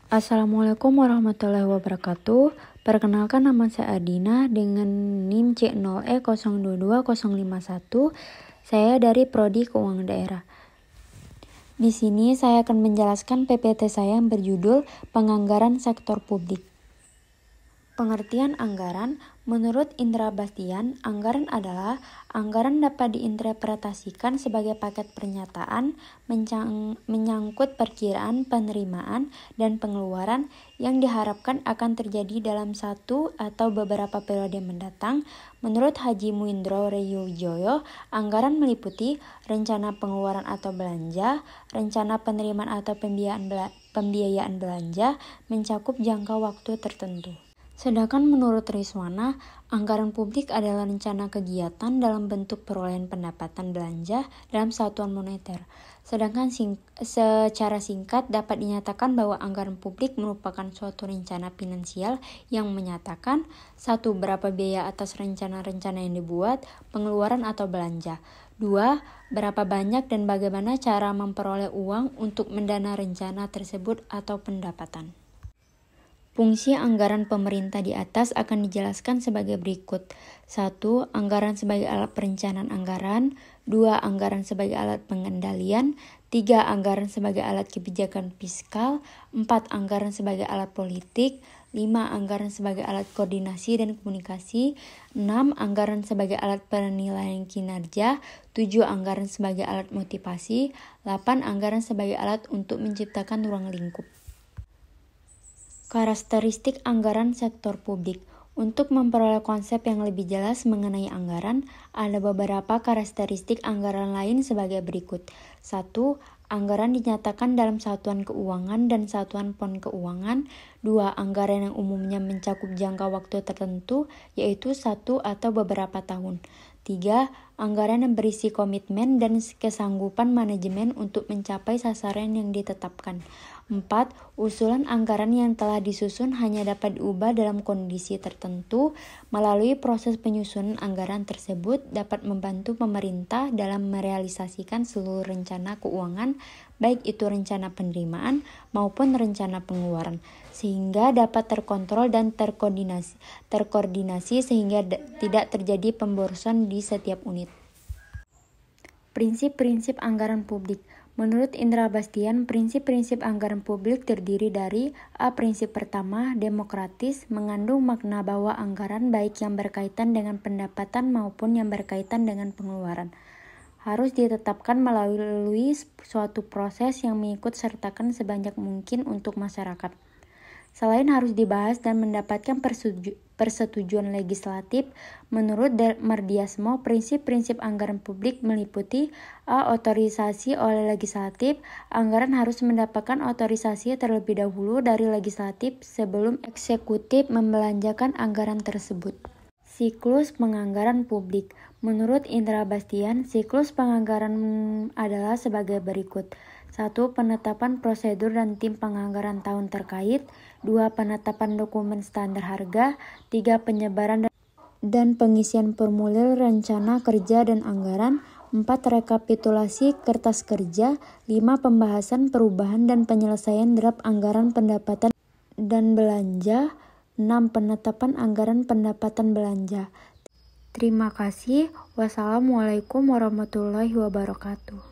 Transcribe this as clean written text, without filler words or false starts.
Assalamualaikum warahmatullahi wabarakatuh. Perkenalkan, nama saya Adina dengan NIM C0E022051. Saya dari Prodi Keuangan Daerah. Di sini saya akan menjelaskan PPT saya yang berjudul Penganggaran Sektor Publik. Pengertian anggaran, menurut Indra Bastian, anggaran adalah anggaran dapat diinterpretasikan sebagai paket pernyataan menyangkut perkiraan penerimaan dan pengeluaran yang diharapkan akan terjadi dalam satu atau beberapa periode mendatang. Menurut Haji Muindro Reyowijoyo, anggaran meliputi rencana pengeluaran atau belanja, rencana penerimaan atau pembiayaan belanja, mencakup jangka waktu tertentu. Sedangkan menurut Riswana, anggaran publik adalah rencana kegiatan dalam bentuk perolehan pendapatan belanja dalam satuan moneter. Sedangkan secara singkat dapat dinyatakan bahwa anggaran publik merupakan suatu rencana finansial yang menyatakan: 1. Berapa biaya atas rencana-rencana yang dibuat, pengeluaran atau belanja. 2. Berapa banyak dan bagaimana cara memperoleh uang untuk mendana rencana tersebut atau pendapatan. Fungsi anggaran pemerintah di atas akan dijelaskan sebagai berikut. 1. Anggaran sebagai alat perencanaan anggaran. 2. Anggaran sebagai alat pengendalian. 3. Anggaran sebagai alat kebijakan fiskal. 4. Anggaran sebagai alat politik. 5. Anggaran sebagai alat koordinasi dan komunikasi. 6. Anggaran sebagai alat penilaian kinerja. 7. Anggaran sebagai alat motivasi. 8. Anggaran sebagai alat untuk menciptakan ruang lingkup. Karakteristik anggaran sektor publik. Untuk memperoleh konsep yang lebih jelas mengenai anggaran, ada beberapa karakteristik anggaran lain sebagai berikut. 1. Anggaran dinyatakan dalam satuan keuangan dan satuan pon keuangan. 2. Anggaran yang umumnya mencakup jangka waktu tertentu, yaitu 1 atau beberapa tahun. 3. Anggaran yang berisi komitmen dan kesanggupan manajemen untuk mencapai sasaran yang ditetapkan. 4. Usulan anggaran yang telah disusun hanya dapat diubah dalam kondisi tertentu. Melalui proses penyusunan anggaran tersebut dapat membantu pemerintah dalam merealisasikan seluruh rencana keuangan, baik itu rencana penerimaan maupun rencana pengeluaran, sehingga dapat terkontrol dan terkoordinasi sehingga tidak terjadi pemborosan di setiap unit. Prinsip-prinsip anggaran publik. Menurut Indra Bastian, prinsip-prinsip anggaran publik terdiri dari A. Prinsip pertama, demokratis, mengandung makna bahwa anggaran baik yang berkaitan dengan pendapatan maupun yang berkaitan dengan pengeluaran harus ditetapkan melalui suatu proses yang mengikut sertakan sebanyak mungkin untuk masyarakat. Selain harus dibahas dan mendapatkan persetujuan legislatif, menurut Mardiasmo, prinsip-prinsip anggaran publik meliputi A. Otorisasi oleh legislatif. Anggaran harus mendapatkan otorisasi terlebih dahulu dari legislatif sebelum eksekutif membelanjakan anggaran tersebut. Siklus penganggaran publik. Menurut Indra Bastian, siklus penganggaran adalah sebagai berikut. 1. Penetapan prosedur dan tim penganggaran tahun terkait. 2. Penetapan dokumen standar harga. 3. Penyebaran dan pengisian formulir rencana kerja dan anggaran. 4. Rekapitulasi kertas kerja. 5. Pembahasan, perubahan, dan penyelesaian draft anggaran pendapatan dan belanja. 6. Penetapan anggaran pendapatan belanja. Terima kasih. Wassalamualaikum warahmatullahi wabarakatuh.